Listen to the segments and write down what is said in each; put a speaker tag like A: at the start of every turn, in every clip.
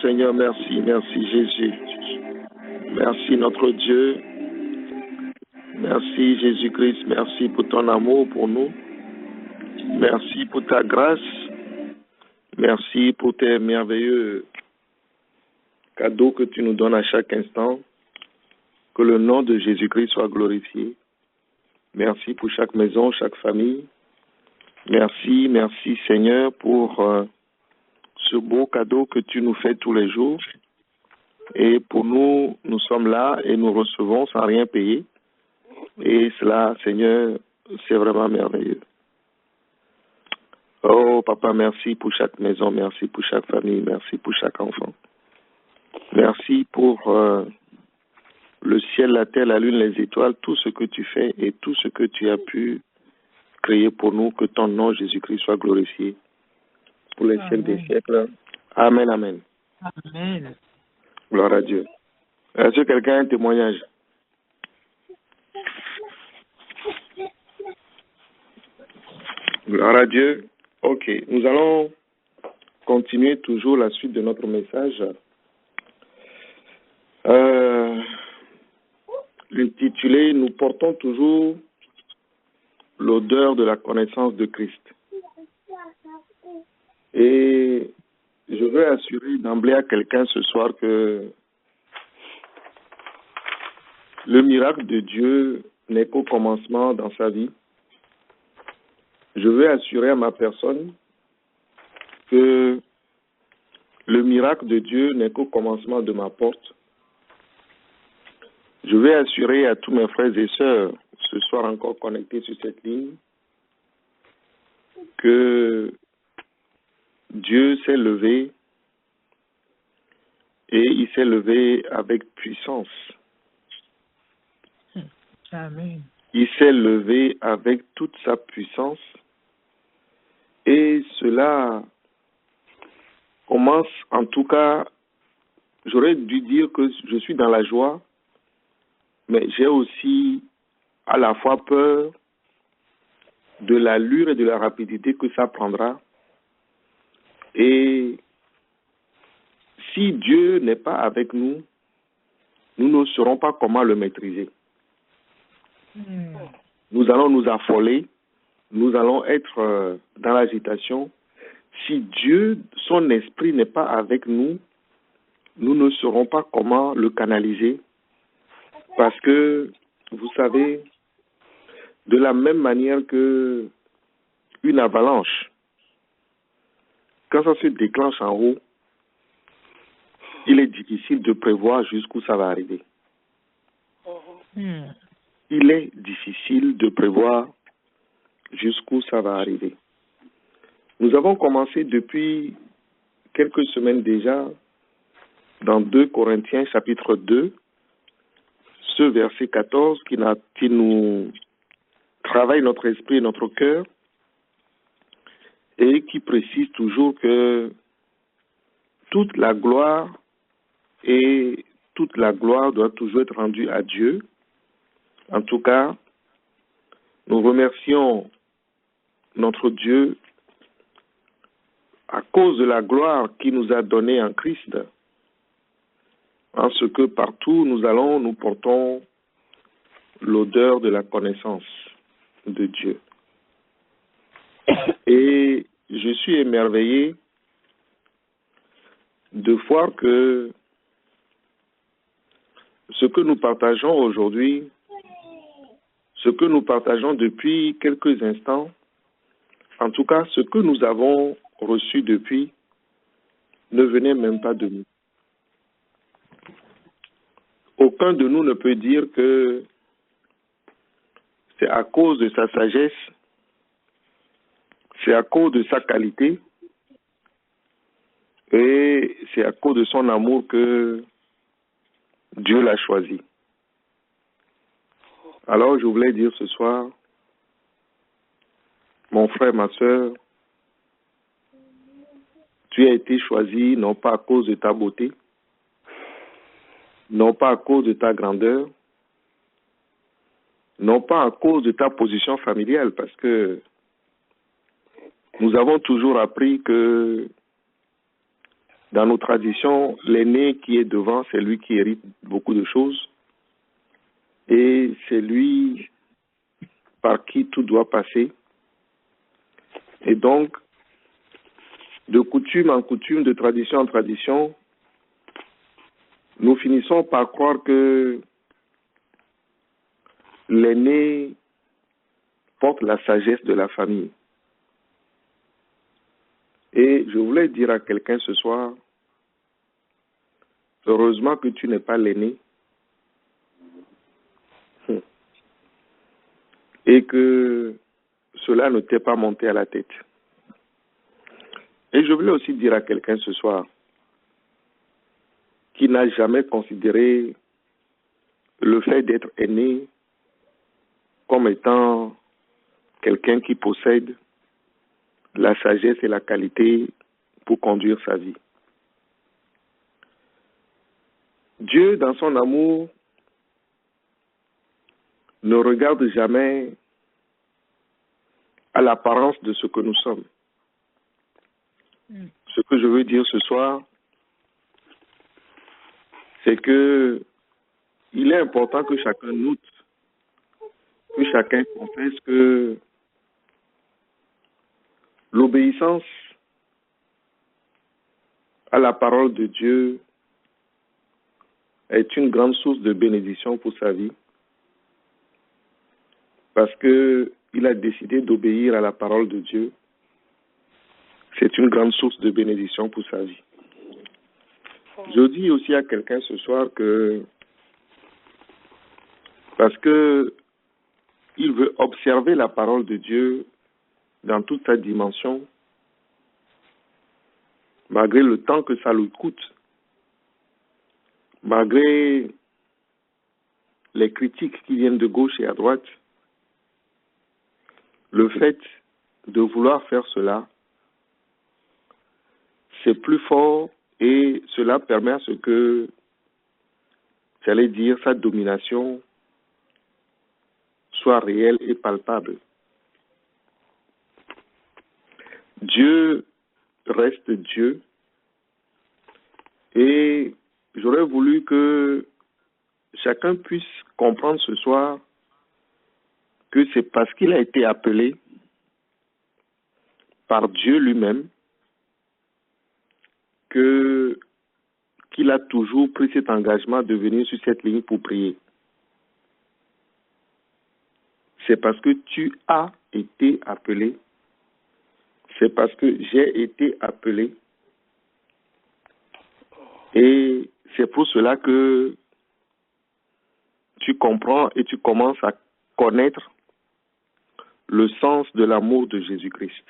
A: Seigneur, merci, merci Jésus. Merci notre Dieu. Merci Jésus-Christ, merci pour ton amour pour nous. Merci pour ta grâce. Merci pour tes merveilleux cadeaux que tu nous donnes à chaque instant. Que le nom de Jésus-Christ soit glorifié. Merci pour chaque maison, chaque famille. Merci, merci Seigneur pour ce beau cadeau que tu nous fais tous les jours. Et pour nous, nous sommes là et nous recevons sans rien payer. Et cela, Seigneur, c'est vraiment merveilleux. Oh, Papa, merci pour chaque maison, merci pour chaque famille, merci pour chaque enfant. Merci pour le ciel, la terre, la lune, les étoiles, tout ce que tu fais et tout ce que tu as pu créer pour nous. Que ton nom, Jésus-Christ, soit glorifié pour les siècles des siècles. Amen, amen.
B: Amen.
A: Gloire à Dieu. Est-ce que quelqu'un a un témoignage? Gloire à Dieu. Ok, nous allons continuer toujours la suite de notre message intitulé « Nous portons toujours l'odeur de la connaissance de Christ ». Et je veux assurer d'emblée à quelqu'un ce soir que le miracle de Dieu n'est qu'au commencement dans sa vie. Je veux assurer à ma personne que le miracle de Dieu n'est qu'au commencement de ma porte. Je vais assurer à tous mes frères et sœurs, ce soir encore connectés sur cette ligne, que Dieu s'est levé et il s'est levé avec puissance.
B: Amen.
A: Il s'est levé avec toute sa puissance et cela commence, en tout cas, j'aurais dû dire que je suis dans la joie, mais j'ai aussi à la fois peur de l'allure et de la rapidité que ça prendra. Et si Dieu n'est pas avec nous, nous ne saurons pas comment le maîtriser. Nous allons nous affoler, nous allons être dans l'agitation. Si Dieu, son esprit n'est pas avec nous, nous ne saurons pas comment le canaliser. Parce que, vous savez, de la même manière que une avalanche, quand ça se déclenche en haut, il est difficile de prévoir jusqu'où ça va arriver. Il est difficile de prévoir jusqu'où ça va arriver. Nous avons commencé depuis quelques semaines déjà dans 2 Corinthiens chapitre 2, ce verset 14 qui nous travaille notre esprit et notre cœur et qui précise toujours que toute la gloire doit toujours être rendue à Dieu. En tout cas, nous remercions notre Dieu à cause de la gloire qu'il nous a donnée en Christ, en ce que partout nous allons, nous portons l'odeur de la connaissance de Dieu. Et je suis émerveillé de voir que ce que nous partageons aujourd'hui, ce que nous partageons depuis quelques instants, en tout cas ce que nous avons reçu depuis, ne venait même pas de nous. Aucun de nous ne peut dire que c'est à cause de sa sagesse, c'est à cause de sa qualité et c'est à cause de son amour que Dieu l'a choisi. Alors je voulais dire ce soir, mon frère, ma soeur, tu as été choisi non pas à cause de ta beauté, non pas à cause de ta grandeur, non pas à cause de ta position familiale, parce que nous avons toujours appris que dans nos traditions, l'aîné qui est devant, c'est lui qui hérite beaucoup de choses et c'est lui par qui tout doit passer. Et donc, de coutume en coutume, de tradition en tradition, nous finissons par croire que l'aîné porte la sagesse de la famille. Et je voulais dire à quelqu'un ce soir, heureusement que tu n'es pas l'aîné et que cela ne t'est pas monté à la tête. Et je voulais aussi dire à quelqu'un ce soir qui n'a jamais considéré le fait d'être aîné comme étant quelqu'un qui possède la sagesse et la qualité pour conduire sa vie. Dieu, dans son amour, ne regarde jamais à l'apparence de ce que nous sommes. Ce que je veux dire ce soir, c'est que il est important que chacun note, que chacun confesse que l'obéissance à la parole de Dieu est une grande source de bénédiction pour sa vie, parce que il a décidé d'obéir à la parole de Dieu. C'est une grande source de bénédiction pour sa vie. Je dis aussi à quelqu'un ce soir que parce que il veut observer la parole de Dieu dans toute sa dimension, malgré le temps que ça lui coûte, malgré les critiques qui viennent de gauche et à droite, le fait de vouloir faire cela, c'est plus fort et cela permet à ce que, j'allais dire, sa domination soit réelle et palpable. Dieu reste Dieu et j'aurais voulu que chacun puisse comprendre ce soir que c'est parce qu'il a été appelé par Dieu lui-même qu'il a toujours pris cet engagement de venir sur cette ligne pour prier. C'est parce que tu as été appelé, c'est parce que j'ai été appelé, et c'est pour cela que tu comprends et tu commences à connaître le sens de l'amour de Jésus-Christ.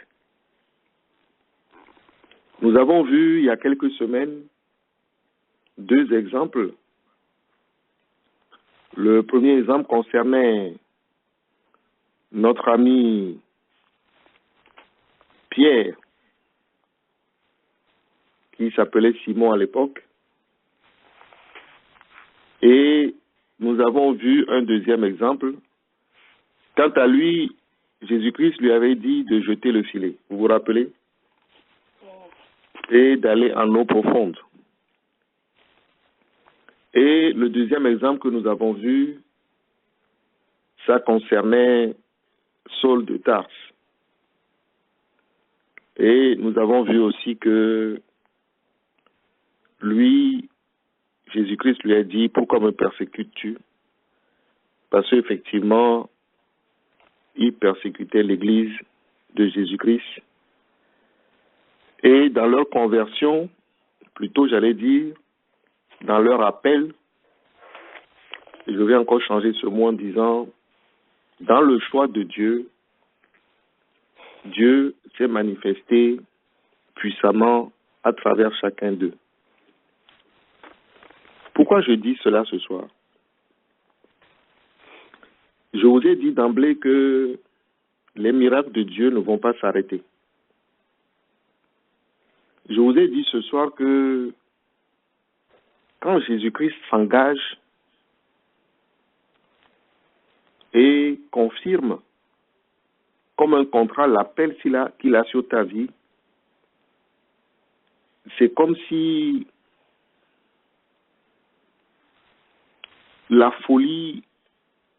A: Nous avons vu il y a quelques semaines 2 exemples. Le premier exemple concernait notre ami Pierre, qui s'appelait Simon à l'époque. Et nous avons vu un deuxième exemple. Quant à lui, Jésus-Christ lui avait dit de jeter le filet. Vous vous rappelez? Et d'aller en eau profonde. Et le deuxième exemple que nous avons vu, ça concernait Saul de Tarse. Et nous avons vu aussi que lui, Jésus-Christ lui a dit, pourquoi me persécutes-tu? Parce qu'effectivement, il persécutait l'église de Jésus-Christ. Et dans leur conversion, plutôt j'allais dire, dans leur appel, je vais encore changer ce mot en disant, dans le choix de Dieu, Dieu s'est manifesté puissamment à travers chacun d'eux. Pourquoi je dis cela ce soir? Je vous ai dit d'emblée que les miracles de Dieu ne vont pas s'arrêter. Je vous ai dit ce soir que quand Jésus-Christ s'engage et confirme comme un contrat l'appel qu'il a sur ta vie, c'est comme si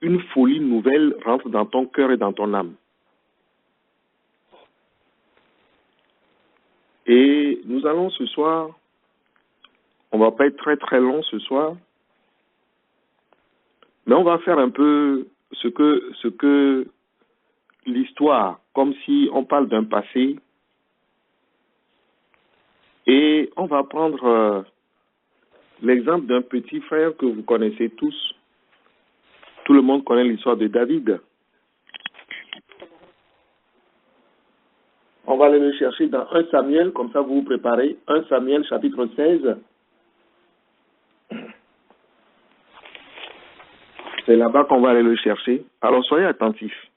A: une folie nouvelle rentre dans ton cœur et dans ton âme. Et nous allons ce soir, on va pas être très très long ce soir, mais on va faire un peu ce que l'histoire, comme si on parle d'un passé, et on va prendre l'exemple d'un petit frère que vous connaissez tous. Tout le monde connaît l'histoire de David. On va aller le chercher dans 1 Samuel, comme ça vous vous préparez. 1 Samuel chapitre 16. C'est là-bas qu'on va aller le chercher. Alors soyez attentifs.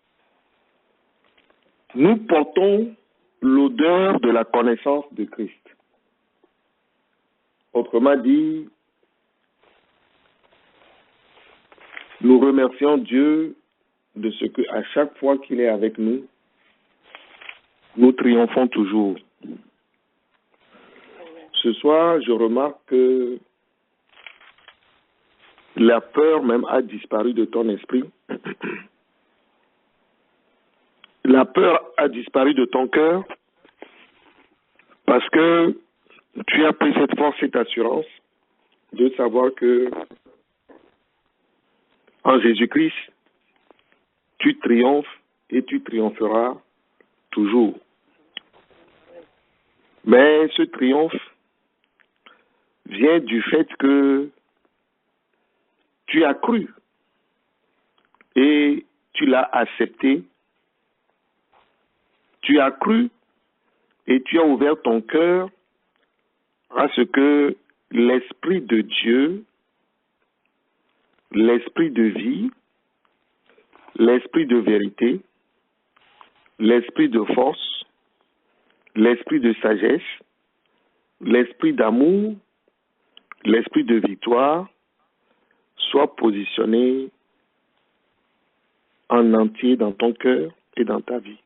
A: Nous portons l'odeur de la connaissance de Christ. Autrement dit, nous remercions Dieu de ce qu'à chaque fois qu'il est avec nous, nous triomphons toujours. ce soir, je remarque que la peur même a disparu de ton esprit. La peur a disparu de ton cœur parce que tu as pris cette force, cette assurance de savoir que en Jésus-Christ, tu triomphes et tu triompheras toujours. Mais ce triomphe vient du fait que tu as cru et tu l'as accepté. Tu as cru et tu as ouvert ton cœur à ce que l'Esprit de Dieu, l'Esprit de vie, l'Esprit de vérité, l'Esprit de force, l'Esprit de sagesse, l'Esprit d'amour, l'Esprit de victoire soit positionné en entier dans ton cœur et dans ta vie.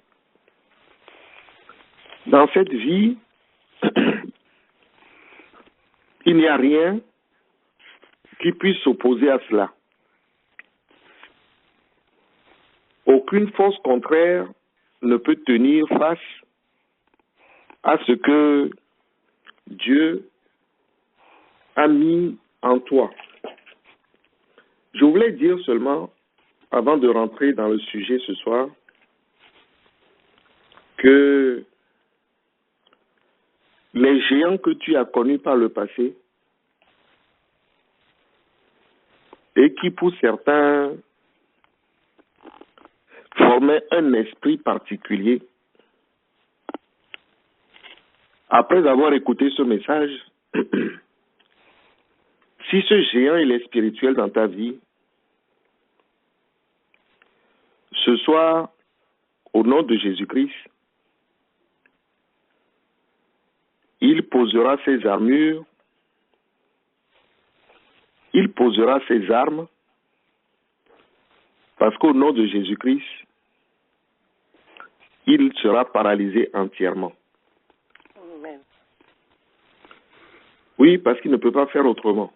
A: Dans cette vie, il n'y a rien qui puisse s'opposer à cela. Aucune force contraire ne peut tenir face à ce que Dieu a mis en toi. Je voulais dire seulement, avant de rentrer dans le sujet ce soir, que les géants que tu as connus par le passé et qui pour certains formaient un esprit particulier, après avoir écouté ce message, si ce géant il est spirituel dans ta vie, ce soir, au nom de Jésus-Christ, il posera ses armures, il posera ses armes, parce qu'au nom de Jésus-Christ, il sera paralysé entièrement.
B: Amen.
A: Oui, parce qu'il ne peut pas faire autrement.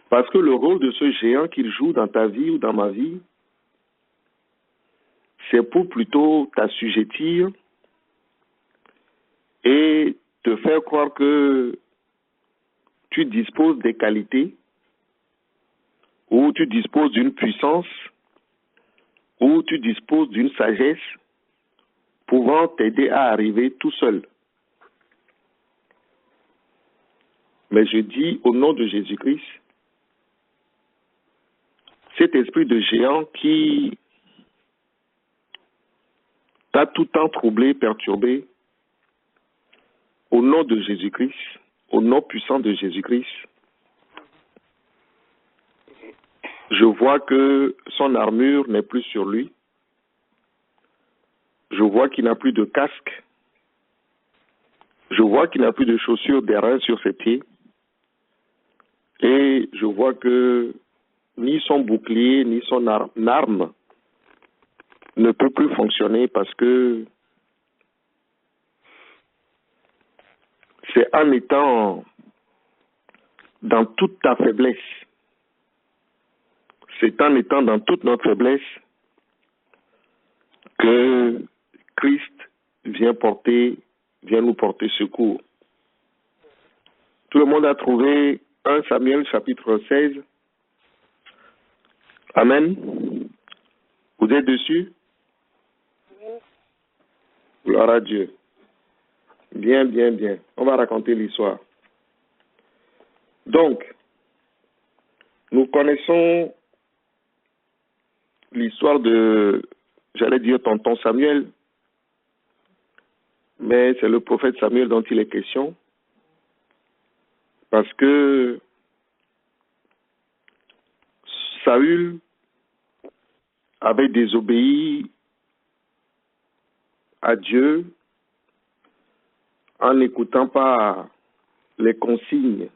A: Parce que le rôle de ce géant qu'il joue dans ta vie ou dans ma vie, c'est pour plutôt t'assujettir et te faire croire que tu disposes des qualités ou tu disposes d'une puissance ou tu disposes d'une sagesse pouvant t'aider à arriver tout seul. Mais je dis au nom de Jésus-Christ, cet esprit de géant qui t'a tout le temps troublé, perturbé, au nom de Jésus-Christ, au nom puissant de Jésus-Christ, je vois que son armure n'est plus sur lui. Je vois qu'il n'a plus de casque. Je vois qu'il n'a plus de chaussures d'airain sur ses pieds. Et je vois que ni son bouclier, ni son arme ne peut plus fonctionner parce que c'est en étant dans toute ta faiblesse, c'est en étant dans toute notre faiblesse que Christ vient nous porter secours. Tout le monde a trouvé 1 Samuel chapitre 16. Amen. Vous êtes dessus? Gloire à Dieu. Bien, bien, bien. On va raconter l'histoire. Donc, nous connaissons l'histoire de, j'allais dire tonton Samuel, mais c'est le prophète Samuel dont il est question, parce que Saül avait désobéi à Dieu en n'écoutant pas les consignes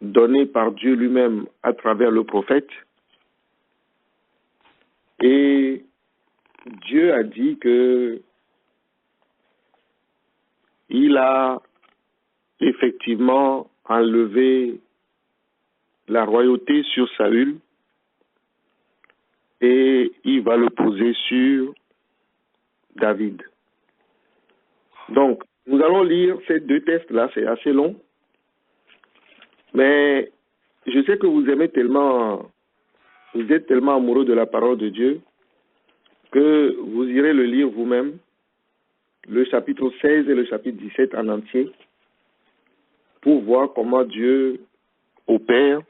A: données par Dieu lui-même à travers le prophète. Et Dieu a dit que il a effectivement enlevé la royauté sur Saül et il va le poser sur David. Donc, nous allons lire ces deux textes-là, c'est assez long, mais je sais que vous aimez tellement, vous êtes tellement amoureux de la parole de Dieu que vous irez le lire vous-même, le chapitre 16 et le chapitre 17 en entier, pour voir comment Dieu opère.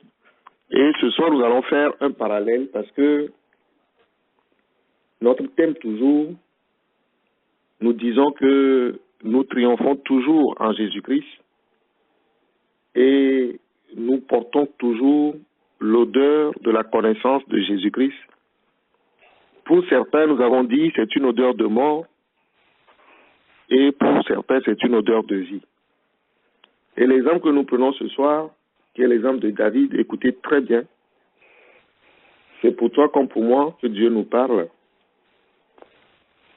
A: Et ce soir, nous allons faire un parallèle parce que notre thème toujours, nous disons que nous triomphons toujours en Jésus-Christ et nous portons toujours l'odeur de la connaissance de Jésus-Christ. Pour certains, nous avons dit c'est une odeur de mort et pour certains, c'est une odeur de vie. Et l'exemple que nous prenons ce soir, qui est l'exemple de David, écoutez très bien. C'est pour toi comme pour moi que Dieu nous parle.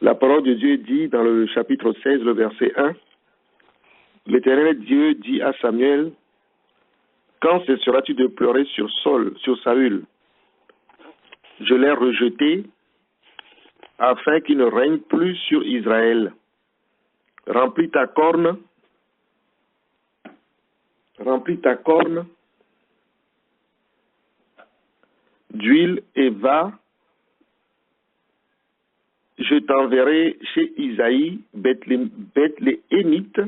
A: La parole de Dieu dit dans le chapitre 16, le verset 1, l'Éternel Dieu dit à Samuel, « Quand cesseras-tu de pleurer sur Saül? Je l'ai rejeté afin qu'il ne règne plus sur Israël. Remplis ta corne d'huile et va, je t'enverrai chez Isaïe, Bethléemite,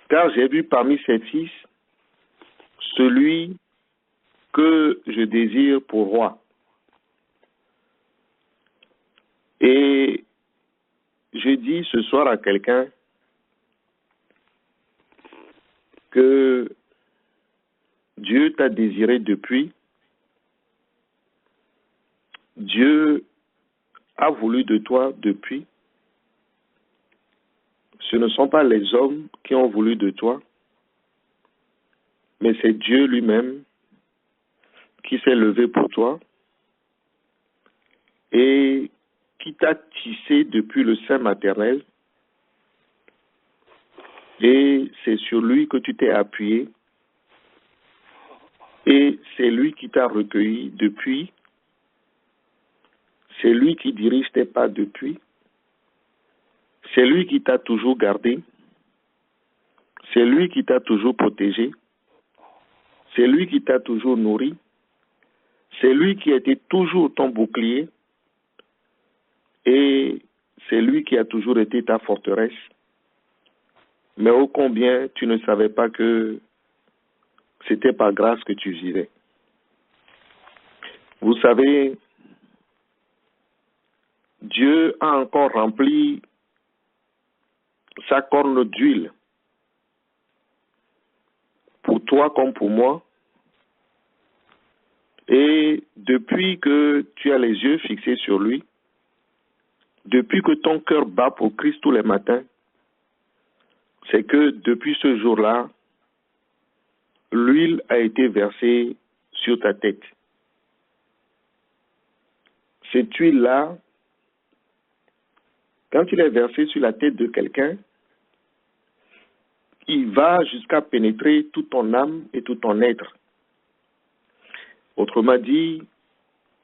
A: car j'ai vu parmi ses fils celui que je désire pour roi. » Et je dis ce soir à quelqu'un que Dieu t'a désiré depuis, Dieu a voulu de toi depuis. Ce ne sont pas les hommes qui ont voulu de toi, mais c'est Dieu lui-même qui s'est levé pour toi et qui t'a tissé depuis le sein maternel. Et c'est sur lui que tu t'es appuyé. Et c'est lui qui t'a recueilli depuis. C'est lui qui dirige tes pas depuis. C'est lui qui t'a toujours gardé. C'est lui qui t'a toujours protégé. C'est lui qui t'a toujours nourri. C'est lui qui a été toujours ton bouclier. Et c'est lui qui a toujours été ta forteresse. Mais ô combien tu ne savais pas que c'était par grâce que tu vivais. Vous savez, Dieu a encore rempli sa corne d'huile pour toi comme pour moi. Et depuis que tu as les yeux fixés sur lui, depuis que ton cœur bat pour Christ tous les matins, c'est que depuis ce jour-là, l'huile a été versée sur ta tête. Cette huile-là, quand il est versé sur la tête de quelqu'un, il va jusqu'à pénétrer toute ton âme et tout ton être. Autrement dit,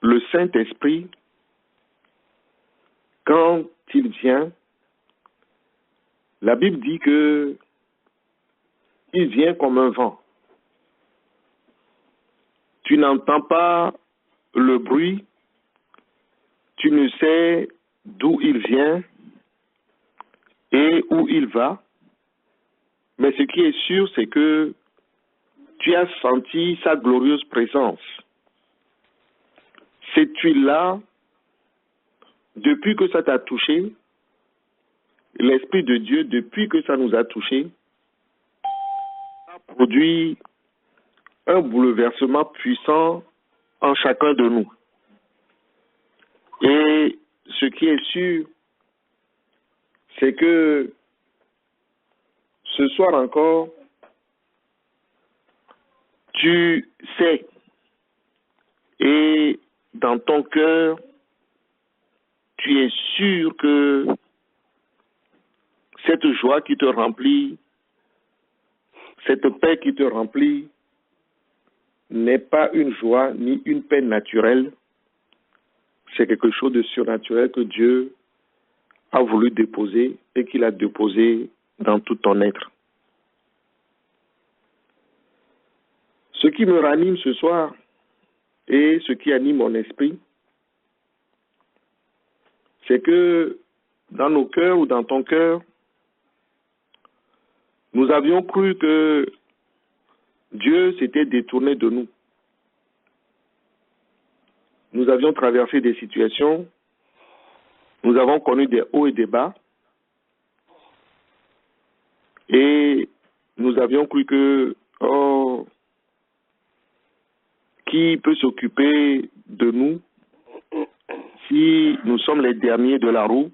A: le Saint-Esprit, quand il vient, la Bible dit que il vient comme un vent. Tu n'entends pas le bruit, tu ne sais d'où il vient et où il va, mais ce qui est sûr, c'est que tu as senti sa glorieuse présence. Cette huile-là, depuis que ça t'a touché, l'Esprit de Dieu, depuis que ça nous a touchés, a produit un bouleversement puissant en chacun de nous. Et ce qui est sûr, c'est que ce soir encore, tu sais, et dans ton cœur, tu es sûr que cette joie qui te remplit, cette paix qui te remplit, n'est pas une joie ni une paix naturelle. C'est quelque chose de surnaturel que Dieu a voulu déposer et qu'il a déposé dans tout ton être. Ce qui me ranime ce soir et ce qui anime mon esprit, c'est que dans nos cœurs ou dans ton cœur, nous avions cru que Dieu s'était détourné de nous. Nous avions traversé des situations, nous avons connu des hauts et des bas, et nous avions cru que, oh, qui peut s'occuper de nous si nous sommes les derniers de la roue?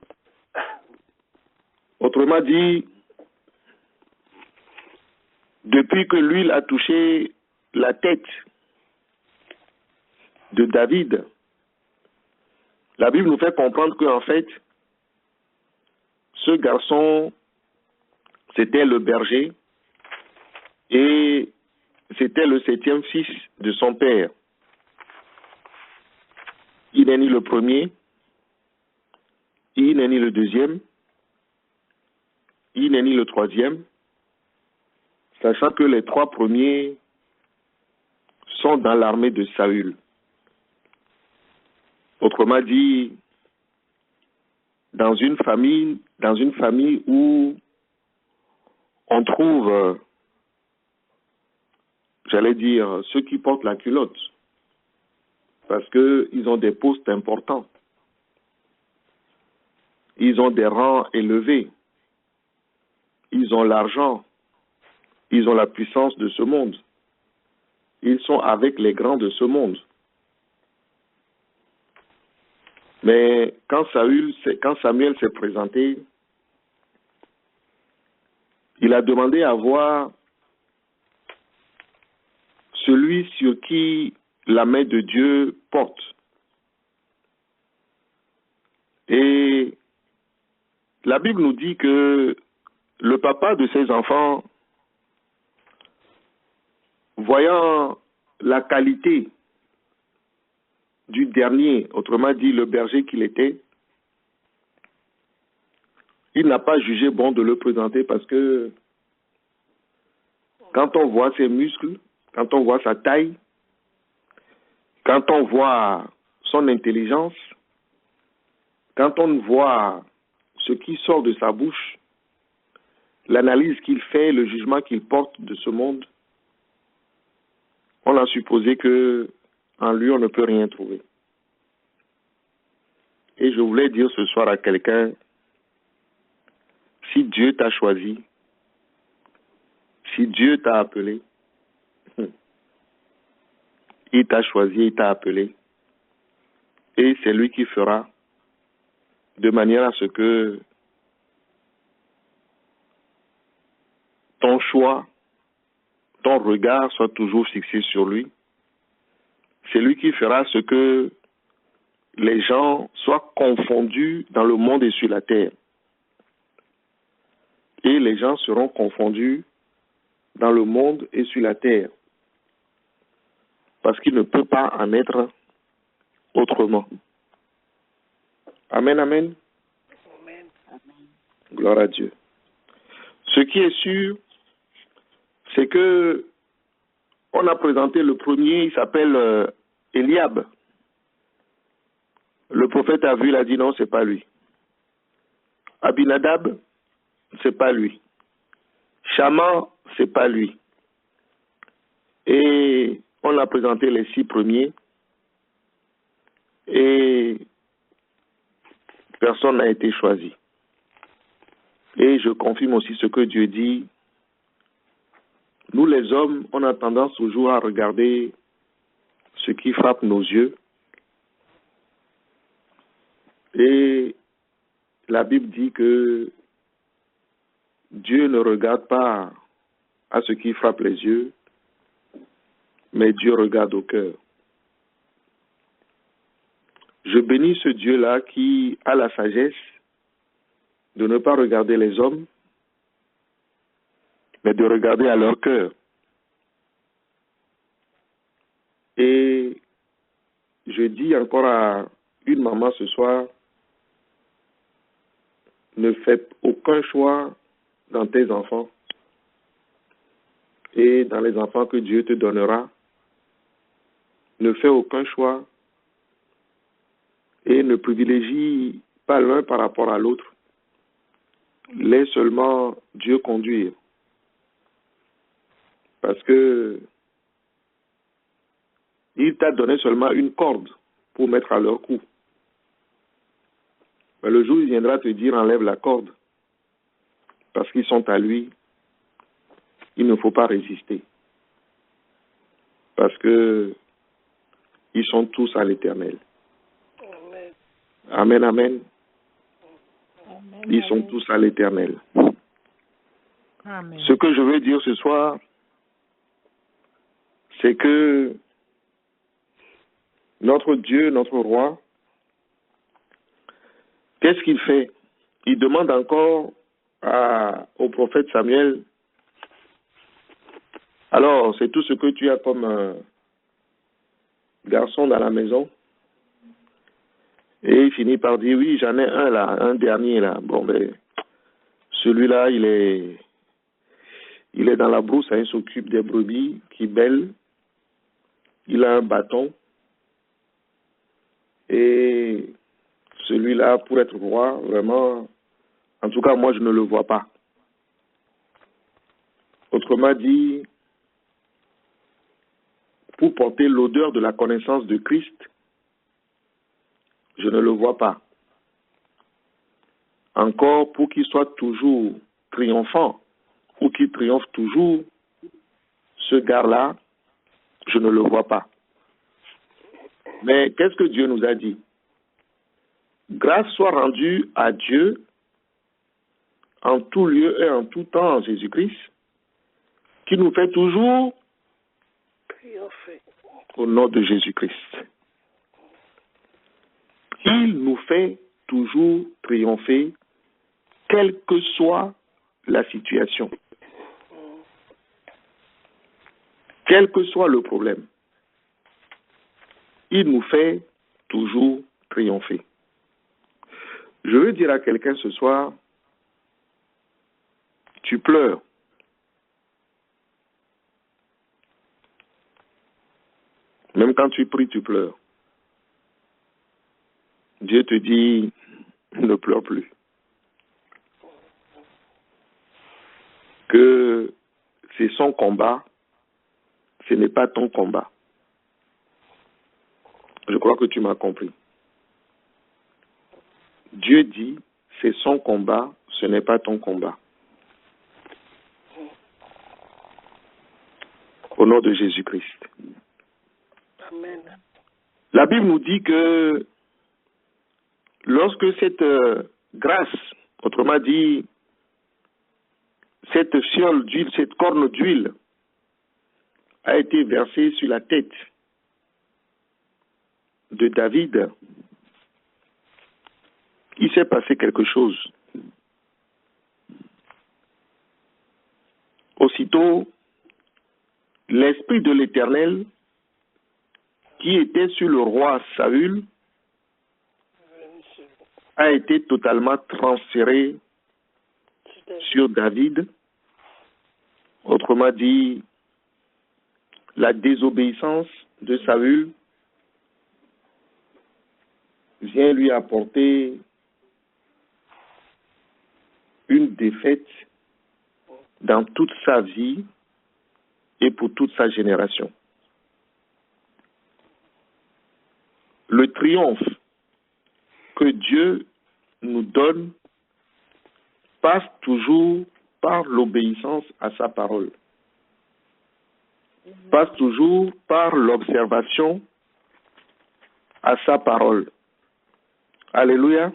A: Autrement dit, depuis que l'huile a touché la tête de David, la Bible nous fait comprendre qu'en fait, ce garçon, c'était le berger et c'était le 7e fils de son père. Il n'est ni le premier, il n'est ni le deuxième, il n'est ni le troisième, sachant que les 3 premiers sont dans l'armée de Saül. Autrement dit, dans une famille où on trouve, j'allais dire, ceux qui portent la culotte, parce qu'ils ont des postes importants, ils ont des rangs élevés, ils ont l'argent, ils ont la puissance de ce monde, ils sont avec les grands de ce monde. Mais quand Samuel s'est présenté, il a demandé à voir celui sur qui la main de Dieu porte. Et la Bible nous dit que le papa de ses enfants, voyant la qualité du dernier, autrement dit le berger qu'il était, il n'a pas jugé bon de le présenter parce que quand on voit ses muscles, quand on voit sa taille, quand on voit son intelligence, quand on voit ce qui sort de sa bouche, l'analyse qu'il fait, le jugement qu'il porte de ce monde, on a supposé que en lui on ne peut rien trouver. Et je voulais dire ce soir à quelqu'un, si Dieu t'a choisi, si Dieu t'a appelé, il t'a choisi, il t'a appelé, et c'est lui qui fera de manière à ce que ton choix, ton regard soit toujours fixé sur lui. C'est lui qui fera ce que les gens soient confondus dans le monde et sur la terre. Et les gens seront confondus dans le monde et sur la terre. Parce qu'il ne peut pas en être autrement. Amen, amen.
B: Amen.
A: Gloire à Dieu. Ce qui est sûr, c'est que on a présenté le premier, il s'appelle Eliab. Le prophète a vu, il a dit non, c'est pas lui. Abinadab, c'est pas lui. Shama, c'est pas lui. Et on a présenté les 6 premiers. Et personne n'a été choisi. Et je confirme aussi ce que Dieu dit. Nous les hommes, on a tendance toujours à regarder ce qui frappe nos yeux. Et la Bible dit que Dieu ne regarde pas à ce qui frappe les yeux, mais Dieu regarde au cœur. Je bénis ce Dieu-là qui a la sagesse de ne pas regarder les hommes, mais de regarder à leur cœur. Et je dis encore à une maman ce soir, ne fais aucun choix dans tes enfants et dans les enfants que Dieu te donnera. Ne fais aucun choix et ne privilégie pas l'un par rapport à l'autre. Laisse seulement Dieu conduire. Parce que il t'a donné seulement une corde pour mettre à leur cou. Mais le jour où il viendra te dire enlève la corde, parce qu'ils sont à lui, il ne faut pas résister. Parce que ils sont tous à l'Éternel. Amen, amen. Ils sont tous à l'Éternel. Ce que je veux dire ce soir, c'est que notre Dieu, notre roi, qu'est-ce qu'il fait? Il demande encore au prophète Samuel, alors c'est tout ce que tu as comme garçon dans la maison? Et il finit par dire, oui, j'en ai un là, un dernier là. Bon, ben, celui-là, il est dans la brousse, hein, il s'occupe des brebis qui bêlent. Il a un bâton. Et celui-là, pour être roi, vraiment, en tout cas, moi, je ne le vois pas. Autrement dit, pour porter l'odeur de la connaissance de Christ, je ne le vois pas. Encore, pour qu'il soit toujours triomphant, ou qu'il triomphe toujours, ce gars-là, je ne le vois pas. Mais qu'est-ce que Dieu nous a dit? Grâce soit rendue à Dieu en tout lieu et en tout temps en Jésus-Christ, qui nous fait toujours triompher au nom de Jésus-Christ. Il nous fait toujours triompher, quelle que soit la situation, quel que soit le problème. Il nous fait toujours triompher. Je veux dire à quelqu'un ce soir, tu pleures. Même quand tu pries, tu pleures. Dieu te dit, ne pleure plus. Que c'est son combat, ce n'est pas ton combat. Je crois que tu m'as compris. Dieu dit, c'est son combat, ce n'est pas ton combat. Au nom de Jésus-Christ.
B: Amen.
A: La Bible nous dit que lorsque cette grâce, autrement dit, cette fiole d'huile, cette corne d'huile a été versée sur la tête de David, il s'est passé quelque chose. Aussitôt, l'Esprit de l'Éternel qui était sur le roi Saül a été totalement transféré sur David. Autrement dit, la désobéissance de Saül vient lui apporter une défaite dans toute sa vie et pour toute sa génération. Le triomphe que Dieu nous donne passe toujours par l'obéissance à sa parole, passe toujours par l'observation à sa parole. Alléluia.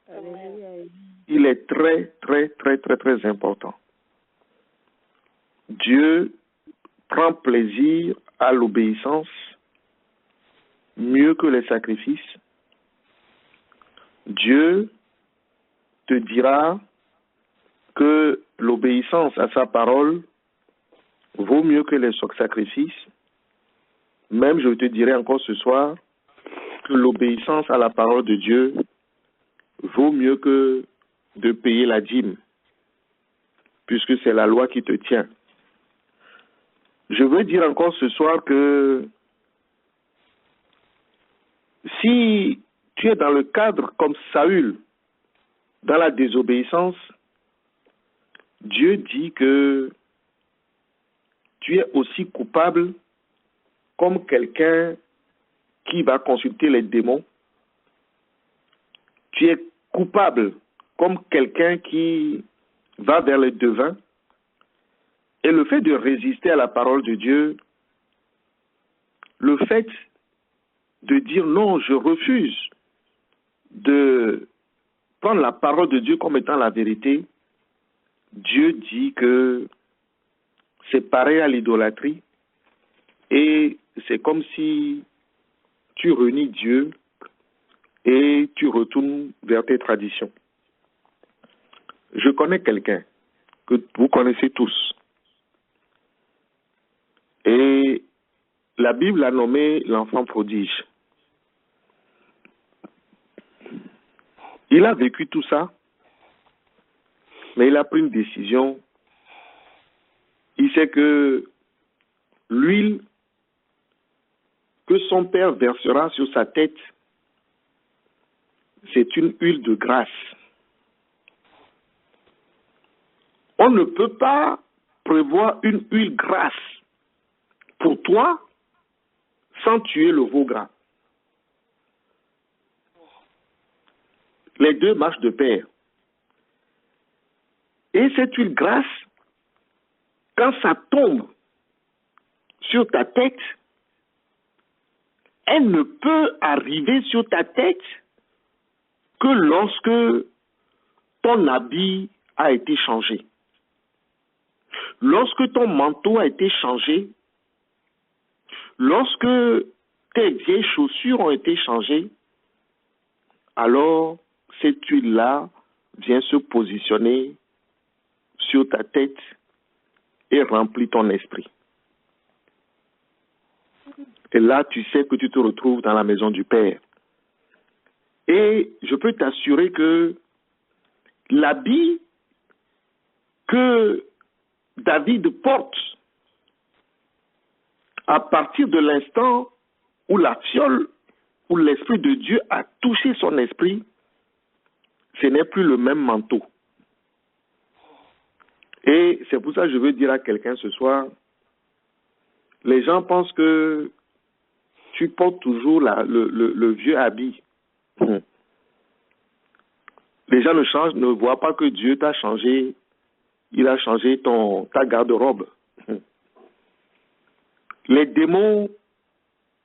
B: Amen.
A: Il est très, très, très, très, très important. Dieu prend plaisir à l'obéissance mieux que les sacrifices. Dieu te dira que l'obéissance à sa parole vaut mieux que les sacrifices. Même, je te dirais encore ce soir, que l'obéissance à la parole de Dieu vaut mieux que de payer la dîme, puisque c'est la loi qui te tient. Je veux dire encore ce soir que si tu es dans le cadre comme Saül, dans la désobéissance, Dieu dit que tu es aussi coupable comme quelqu'un qui va consulter les démons. Tu es coupable comme quelqu'un qui va vers les devins. Et le fait de résister à la parole de Dieu, le fait de dire non, je refuse de prendre la parole de Dieu comme étant la vérité, Dieu dit que c'est pareil à l'idolâtrie et c'est comme si tu renies Dieu et tu retournes vers tes traditions. Je connais quelqu'un que vous connaissez tous et la Bible l'a nommé l'enfant prodige. Il a vécu tout ça, mais il a pris une décision. Il sait que l'huile que son père versera sur sa tête, c'est une huile de grâce. On ne peut pas prévoir une huile grasse pour toi sans tuer le veau gras. Les deux marchent de pair. Et cette huile grasse, quand ça tombe sur ta tête, elle ne peut arriver sur ta tête que lorsque ton habit a été changé. Lorsque ton manteau a été changé, lorsque tes vieilles chaussures ont été changées, alors cette huile-là vient se positionner sur ta tête et remplit ton esprit. Et là, tu sais que tu te retrouves dans la maison du Père. Et je peux t'assurer que l'habit que David porte, à partir de l'instant où la fiole, où l'Esprit de Dieu a touché son esprit, ce n'est plus le même manteau. Et c'est pour ça que je veux dire à quelqu'un ce soir, les gens pensent que tu portes toujours le vieux habit. Les gens ne voient pas que Dieu t'a changé, il a changé ta garde-robe. Les démons,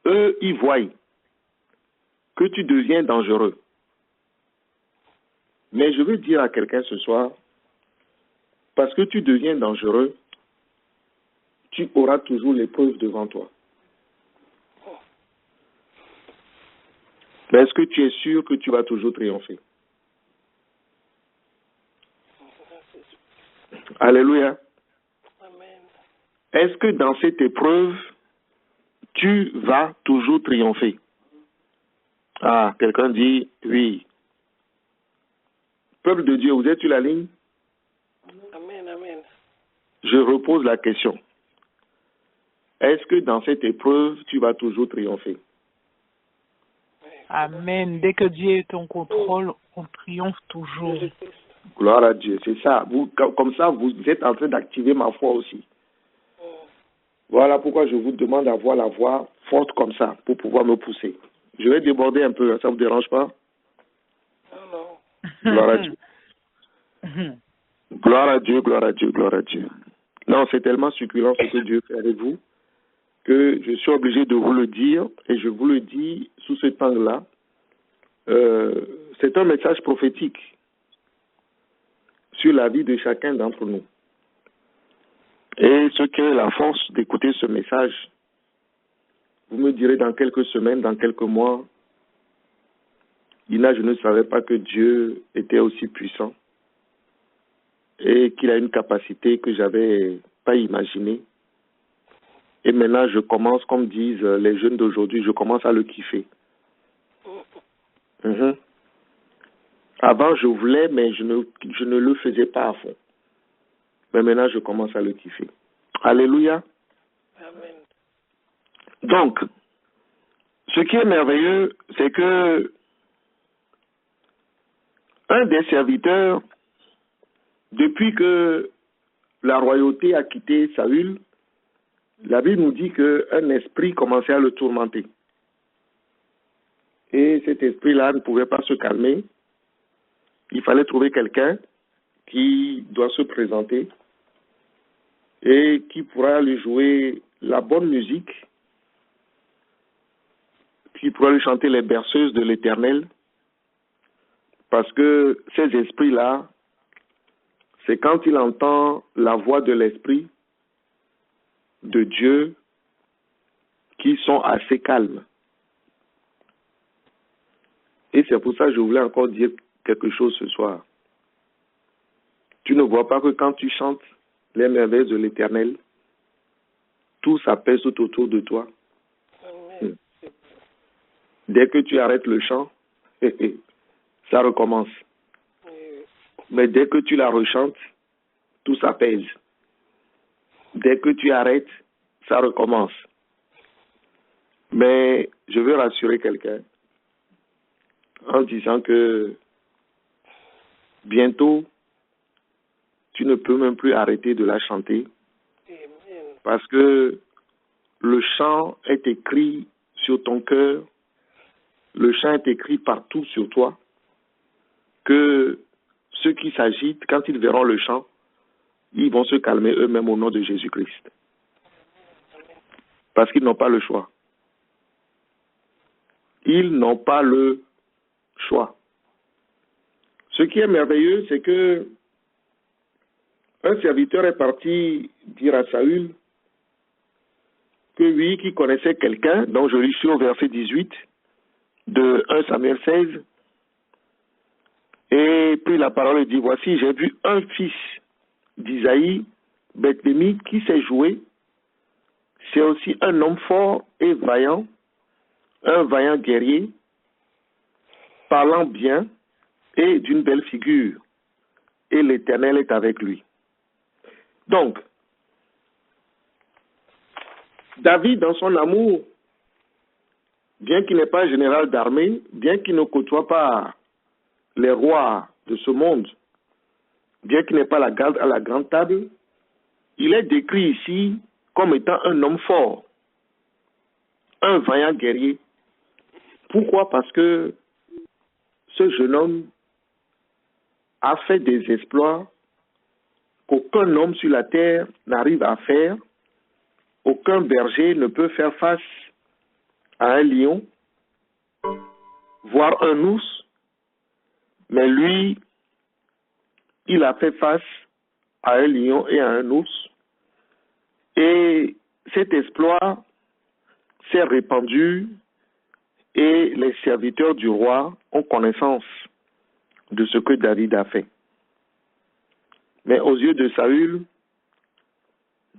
A: eux, ils voient que tu deviens dangereux. Mais je veux dire à quelqu'un ce soir, parce que tu deviens dangereux, tu auras toujours l'épreuve devant toi. Mais est-ce que tu es sûr que tu vas toujours triompher? Alléluia.
B: Amen.
A: Est-ce que dans cette épreuve, tu vas toujours triompher? Ah, quelqu'un dit oui. Peuple de Dieu, vous êtes sur la ligne?
B: Amen, amen.
A: Je repose la question. Est-ce que dans cette épreuve, tu vas toujours triompher?
C: Amen. Dès que Dieu est en contrôle, on triomphe toujours.
A: Gloire à Dieu, c'est ça. Comme ça, vous êtes en train d'activer ma foi aussi. Voilà pourquoi je vous demande d'avoir la voix forte comme ça, pour pouvoir me pousser. Je vais déborder un peu, ça ne vous dérange pas?
B: Non.
A: Gloire à Dieu. Gloire à Dieu, gloire à Dieu, gloire à Dieu. Non, c'est tellement succulent ce que Dieu fait avec vous que je suis obligé de vous le dire et je vous le dis sous cet angle-là. C'est un message prophétique sur la vie de chacun d'entre nous. Et ce qui est la force d'écouter ce message, vous me direz dans quelques semaines, dans quelques mois, Ina, je ne savais pas que Dieu était aussi puissant. et qu'il a une capacité que j'avais pas imaginée. Et maintenant, je commence, comme disent les jeunes d'aujourd'hui, je commence à le kiffer. Mhm. Avant, je voulais, mais je ne le faisais pas à fond. Mais maintenant, je commence à le kiffer. Alléluia.
B: Amen.
A: Donc, ce qui est merveilleux, c'est que un des serviteurs, depuis que la royauté a quitté Saül, la Bible nous dit qu'un esprit commençait à le tourmenter. Et cet esprit-là ne pouvait pas se calmer. Il fallait trouver quelqu'un qui doit se présenter et qui pourra lui jouer la bonne musique, qui pourra lui chanter les berceuses de l'Éternel. Parce que ces esprits-là, c'est quand il entend la voix de l'Esprit de Dieu qui sont assez calmes. Et c'est pour ça que je voulais encore dire quelque chose ce soir. Tu ne vois pas que quand tu chantes les merveilles de l'Éternel, tout s'apaise tout autour de toi.
B: Amen.
A: Dès que tu arrêtes le chant, ça recommence. Mais dès que tu la rechantes, tout s'apaise. Dès que tu arrêtes, ça recommence. Mais je veux rassurer quelqu'un en disant que bientôt, tu ne peux même plus arrêter de la chanter
B: Amen.
A: parce que le chant est écrit sur ton cœur, le chant est écrit partout sur toi, que ceux qui s'agitent, quand ils verront le chant, ils vont se calmer eux-mêmes au nom de Jésus-Christ. Parce qu'ils n'ont pas le choix. Ils n'ont pas le choix. Ce qui est merveilleux, c'est que un serviteur est parti dire à Saül que lui, qui connaissait quelqu'un, donc je lis au verset 18 de 1 Samuel 16, et puis la parole dit, voici, j'ai vu un fils d'Isaïe, Bethlémite, qui sait jouer. C'est aussi un homme fort et vaillant, un vaillant guerrier, parlant bien et d'une belle figure. Et l'Éternel est avec lui. Donc, David, dans son amour, bien qu'il n'est pas général d'armée, bien qu'il ne côtoie pas les rois de ce monde, bien qu'il n'ait pas la garde à la grande table, il est décrit ici comme étant un homme fort, un vaillant guerrier. Pourquoi? Parce que ce jeune homme a fait des exploits qu'aucun homme sur la terre n'arrive à faire. Aucun berger ne peut faire face à un lion, voire un ours, mais lui, il a fait face à un lion et à un ours. Et cet exploit s'est répandu et les serviteurs du roi ont connaissance de ce que David a fait. Mais aux yeux de Saül,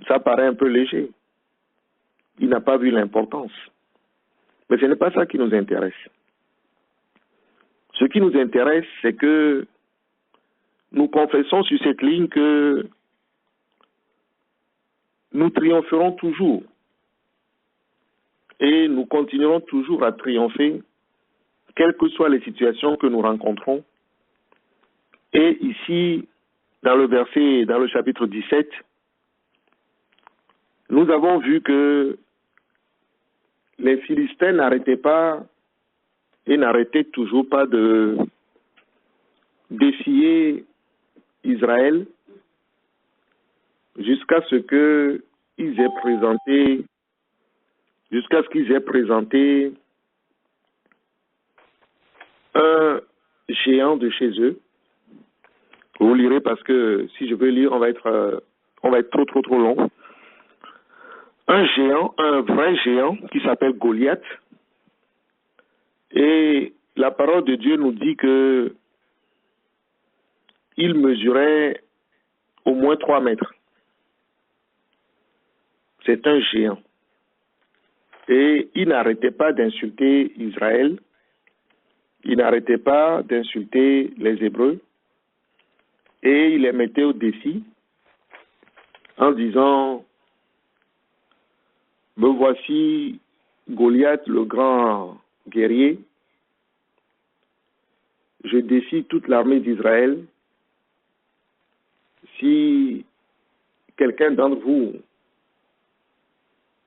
A: ça paraît un peu léger. Il n'a pas vu l'importance. Mais ce n'est pas ça qui nous intéresse. Ce qui nous intéresse, c'est que nous confessons sur cette ligne que nous triompherons toujours. Et nous continuerons toujours à triompher, quelles que soient les situations que nous rencontrons. Et ici, dans le chapitre 17, nous avons vu que les Philistins n'arrêtaient pas et n'arrêtaient toujours pas de défier Israël jusqu'à ce qu'ils aient présenté un géant de chez eux. Vous lirez parce que si je veux lire, on va être trop long. Un géant, un vrai géant qui s'appelle Goliath. Et la parole de Dieu nous dit que il mesurait au moins 3 mètres. C'est un géant. Et il n'arrêtait pas d'insulter Israël. Il n'arrêtait pas d'insulter les Hébreux. Et il les mettait au défi en disant, me voici Goliath, le grand guerrier. Je défie toute l'armée d'Israël. Si quelqu'un d'entre vous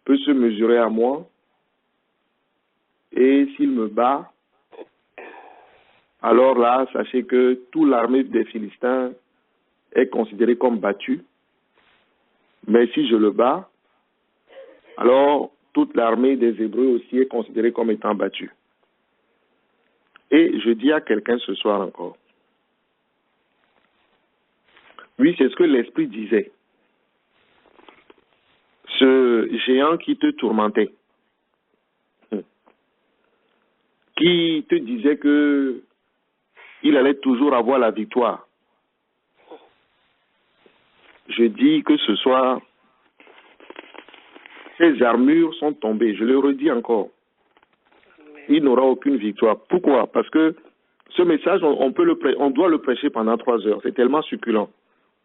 A: peut se mesurer à moi, et s'il me bat, alors là, sachez que toute l'armée des Philistins est considérée comme battue. Mais si je le bats, alors toute l'armée des Hébreux aussi est considérée comme étant battue. Et je dis à quelqu'un ce soir encore, oui, c'est ce que l'Esprit disait. Ce géant qui te tourmentait, qui te disait que il allait toujours avoir la victoire. Je dis que ce soir, ces armures sont tombées. Je le redis encore. Il n'aura aucune victoire. Pourquoi? Parce que ce message, on doit le prêcher pendant 3 heures. C'est tellement succulent.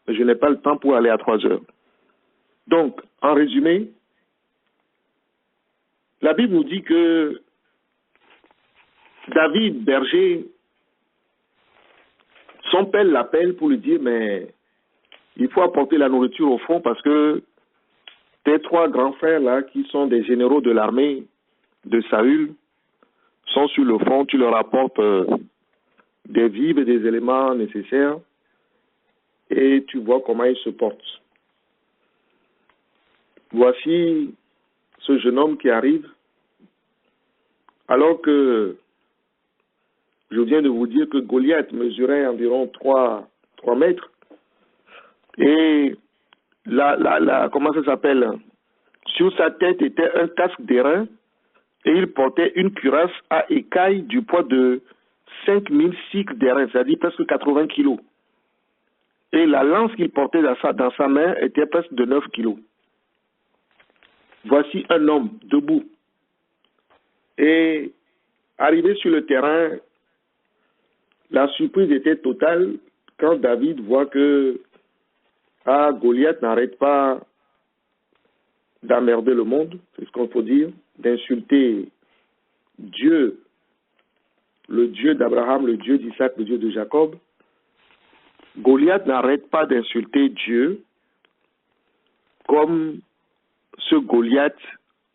A: Je n'ai pas le temps pour aller à 3 heures. Donc, en résumé, la Bible nous dit que David, berger, son père l'appelle pour lui dire, mais il faut apporter la nourriture au front parce que tes 3 grands frères là, qui sont des généraux de l'armée de Saül, sont sur le front, tu leur apportes des vivres et des éléments nécessaires et tu vois comment ils se portent. Voici ce jeune homme qui arrive, alors que je viens de vous dire que Goliath mesurait environ 3 mètres et comment ça s'appelle? Sur sa tête était un casque d'airain et il portait une cuirasse à écailles du poids de 5000 cycles d'airain, c'est-à-dire presque 80 kilos. Et la lance qu'il portait dans sa main était presque de 9 kilos. Voici un homme debout. Et arrivé sur le terrain, la surprise était totale quand David voit que Goliath n'arrête pas d'emmerder le monde, c'est ce qu'on peut dire, d'insulter Dieu, le Dieu d'Abraham, le Dieu d'Isaac, le Dieu de Jacob. Goliath n'arrête pas d'insulter Dieu comme ce Goliath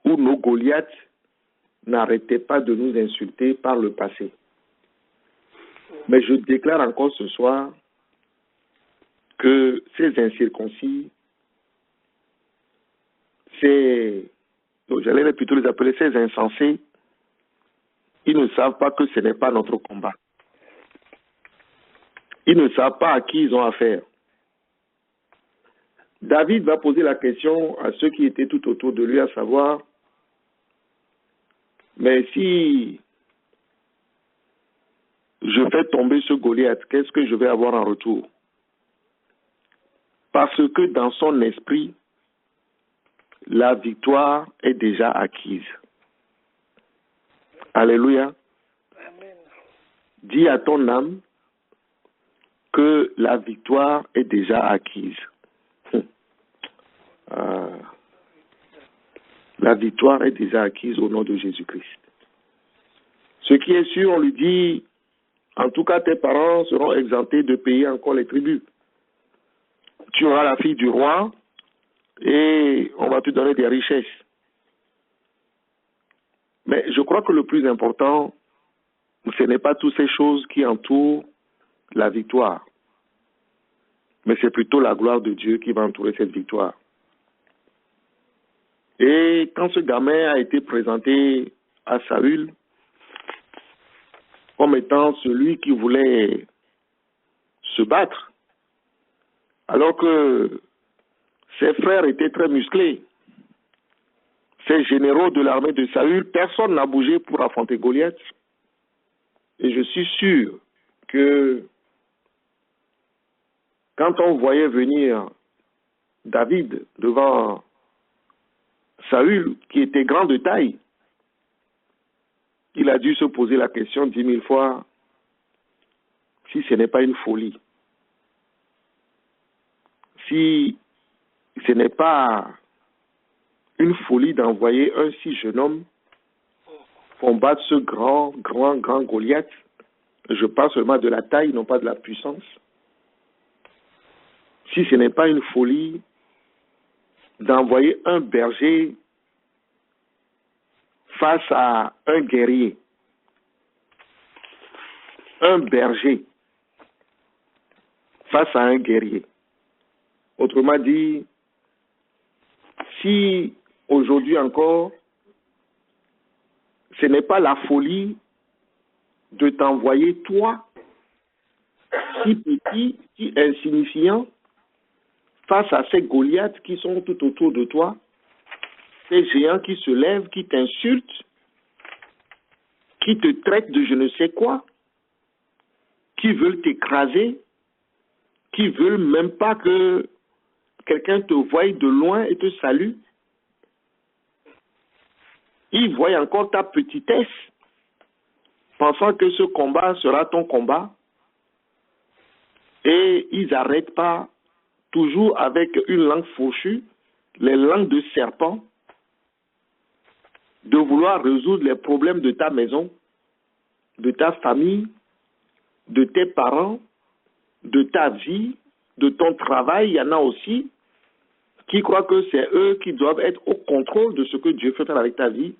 A: ou nos Goliaths n'arrêtaient pas de nous insulter par le passé. Mais je déclare encore ce soir que ces incirconcis, j'allais plutôt les appeler ces insensés, ils ne savent pas que ce n'est pas notre combat. Ils ne savent pas à qui ils ont affaire. David va poser la question à ceux qui étaient tout autour de lui, à savoir, mais si je fais tomber ce Goliath, qu'est-ce que je vais avoir en retour? Parce que dans son esprit, la victoire est déjà acquise. Alléluia.
B: Amen.
A: Dis à ton âme que la victoire est déjà acquise. La victoire est déjà acquise au nom de Jésus-Christ. Ce qui est sûr, on lui dit, en tout cas tes parents seront exemptés de payer encore les tribus. Tu auras la fille du roi et on va te donner des richesses. Mais je crois que le plus important, ce n'est pas toutes ces choses qui entourent la victoire, mais c'est plutôt la gloire de Dieu qui va entourer cette victoire. Et quand ce gamin a été présenté à Saül comme étant celui qui voulait se battre, alors que ses frères étaient très musclés, ces généraux de l'armée de Saül, personne n'a bougé pour affronter Goliath. Et je suis sûr que quand on voyait venir David devant Saül, qui était grand de taille, il a dû se poser la question 10 000 fois si ce n'est pas une folie. Si ce n'est pas une folie d'envoyer un si jeune homme combattre ce grand Goliath. Je parle seulement de la taille, non pas de la puissance. Si ce n'est pas une folie d'envoyer un berger face à un guerrier. Un berger face à un guerrier. Autrement dit, si aujourd'hui encore, ce n'est pas la folie de t'envoyer toi, si petit, si insignifiant, face à ces Goliaths qui sont tout autour de toi, ces géants qui se lèvent, qui t'insultent, qui te traitent de je ne sais quoi, qui veulent t'écraser, qui veulent même pas que quelqu'un te voie de loin et te salue. Ils voient encore ta petitesse, pensant que ce combat sera ton combat, et ils n'arrêtent pas, toujours avec une langue fauchue, les langues de serpent, de vouloir résoudre les problèmes de ta maison, de ta famille, de tes parents, de ta vie, de ton travail. Il y en a aussi qui croient que c'est eux qui doivent être au contrôle de ce que Dieu fait faire avec ta vie.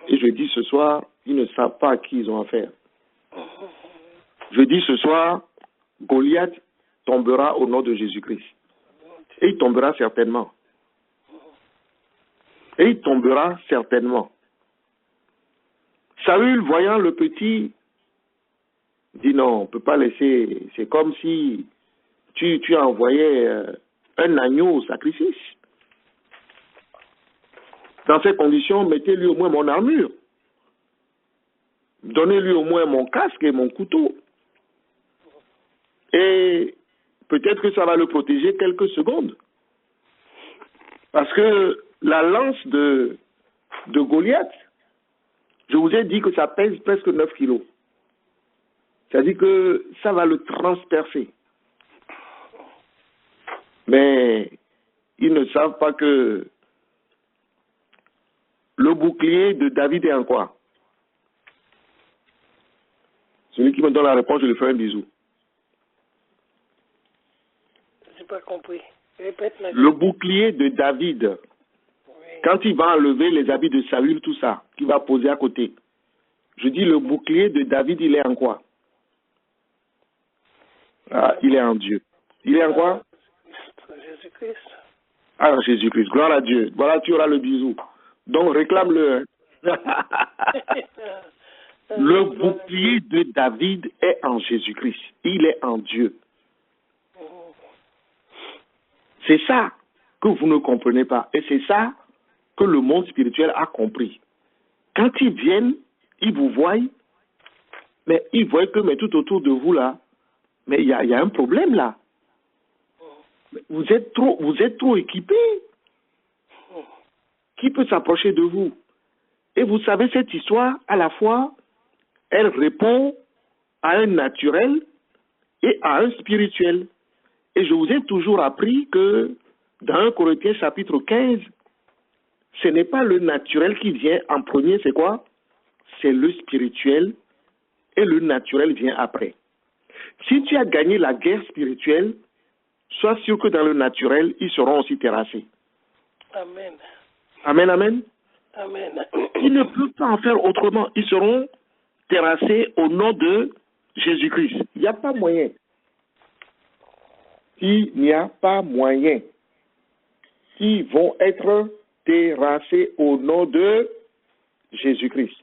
A: Et je dis ce soir, ils ne savent pas à qui ils ont affaire. Je dis ce soir, Goliath tombera au nom de Jésus-Christ. Et il tombera certainement. Et il tombera certainement. Saül, voyant le petit, dit non, on ne peut pas laisser. C'est comme si tu envoyais un agneau au sacrifice. Dans ces conditions, mettez-lui au moins mon armure. Donnez-lui au moins mon casque et mon couteau. Et peut-être que ça va le protéger quelques secondes. Parce que la lance de Goliath, je vous ai dit que ça pèse presque 9 kilos. C'est-à-dire que ça va le transpercer. Mais ils ne savent pas que le bouclier de David est en quoi? Celui qui me donne la réponse, je lui ferai un bisou.
B: Je n'ai pas compris. Répète la
A: Le bouclier de David,
B: oui.
A: quand il va enlever les habits de Saül, tout ça, qu'il va poser à côté. Je dis le bouclier de David, il est en quoi? Ah, il est en Dieu. Il est en quoi?
B: Jésus-Christ.
A: Ah, Jésus-Christ. Gloire à Dieu. Voilà, tu auras le bisou. Donc, réclame-le. Le bouclier de David est en Jésus-Christ. Il est en Dieu. C'est ça que vous ne comprenez pas. Et c'est ça que le monde spirituel a compris. Quand ils viennent, ils vous voient, mais ils voient que mais tout autour de vous là, mais il y a un problème là. Vous êtes trop équipés. Qui peut s'approcher de vous? Et vous savez, cette histoire, à la fois, elle répond à un naturel et à un spirituel. Et je vous ai toujours appris que dans 1 Corinthiens chapitre 15, ce n'est pas le naturel qui vient en premier, c'est quoi? C'est le spirituel et le naturel vient après. Si tu as gagné la guerre spirituelle, sois sûr que dans le naturel, ils seront aussi terrassés.
B: Amen.
A: Amen, amen.
B: Amen.
A: Ils ne peuvent pas en faire autrement. Ils seront terrassés au nom de Jésus-Christ. Il n'y a pas moyen. Il n'y a pas moyen. Ils vont être terrassés au nom de Jésus-Christ.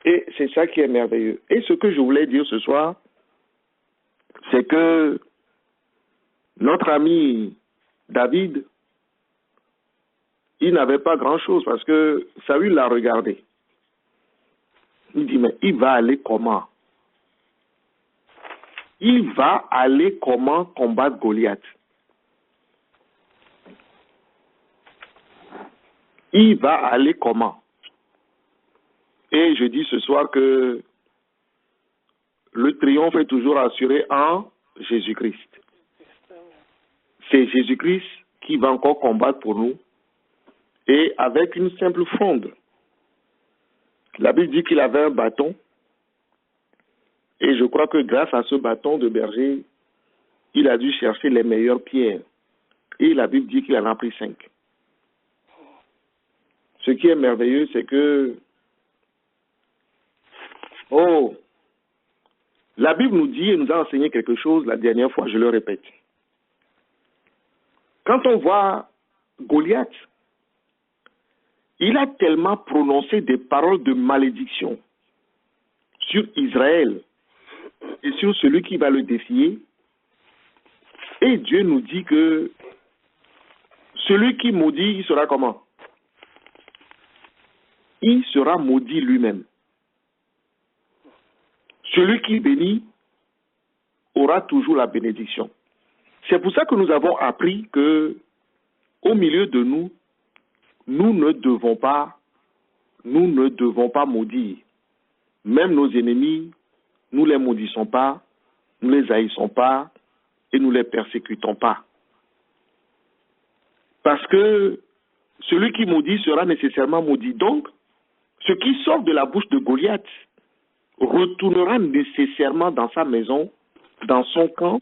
A: Et c'est ça qui est merveilleux. Et ce que je voulais dire ce soir, c'est que notre ami David, il n'avait pas grand-chose parce que Saül l'a regardé. Il dit, mais il va aller comment? il va aller comment combattre Goliath? Il va aller comment? Et je dis ce soir que le triomphe est toujours assuré en Jésus-Christ. C'est Jésus-Christ qui va encore combattre pour nous et avec une simple fronde. La Bible dit qu'il avait un bâton et je crois que grâce à ce bâton de berger, il a dû chercher les meilleures pierres. Et la Bible dit qu'il en a pris 5. Ce qui est merveilleux, c'est que, la Bible nous dit et nous a enseigné quelque chose la dernière fois, je le répète. Quand on voit Goliath, il a tellement prononcé des paroles de malédiction sur Israël et sur celui qui va le défier. Et Dieu nous dit que celui qui maudit, il sera comment? Il sera maudit lui-même. Celui qui bénit aura toujours la bénédiction. C'est pour ça que nous avons appris que au milieu de nous, nous ne devons pas maudire. Même nos ennemis, nous ne les maudissons pas, nous ne les haïssons pas et nous ne les persécutons pas. Parce que celui qui maudit sera nécessairement maudit. Donc, ce qui sort de la bouche de Goliath retournera nécessairement dans sa maison, dans son camp,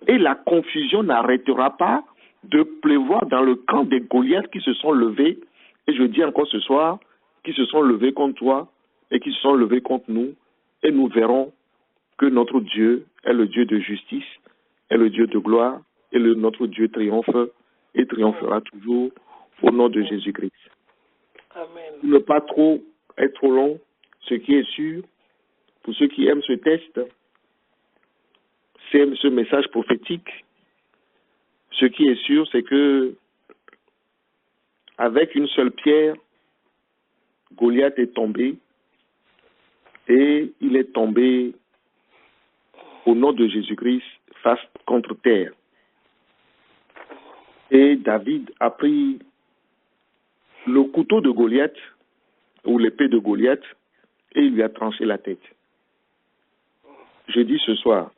A: et la confusion n'arrêtera pas de pleuvoir dans le camp des Goliaths qui se sont levés, et je dis encore ce soir, qui se sont levés contre toi et qui se sont levés contre nous, et nous verrons que notre Dieu est le Dieu de justice, est le Dieu de gloire, et notre Dieu triomphe et triomphera toujours au nom de Jésus-Christ.
B: Amen.
A: Ne pas trop être trop long, ce qui est sûr, pour ceux qui aiment ce test, c'est ce message prophétique. Ce qui est sûr, c'est que avec une seule pierre, Goliath est tombé et il est tombé au nom de Jésus-Christ face contre terre. Et David a pris le couteau de Goliath ou l'épée de Goliath et il lui a tranché la tête. Je dis ce soir,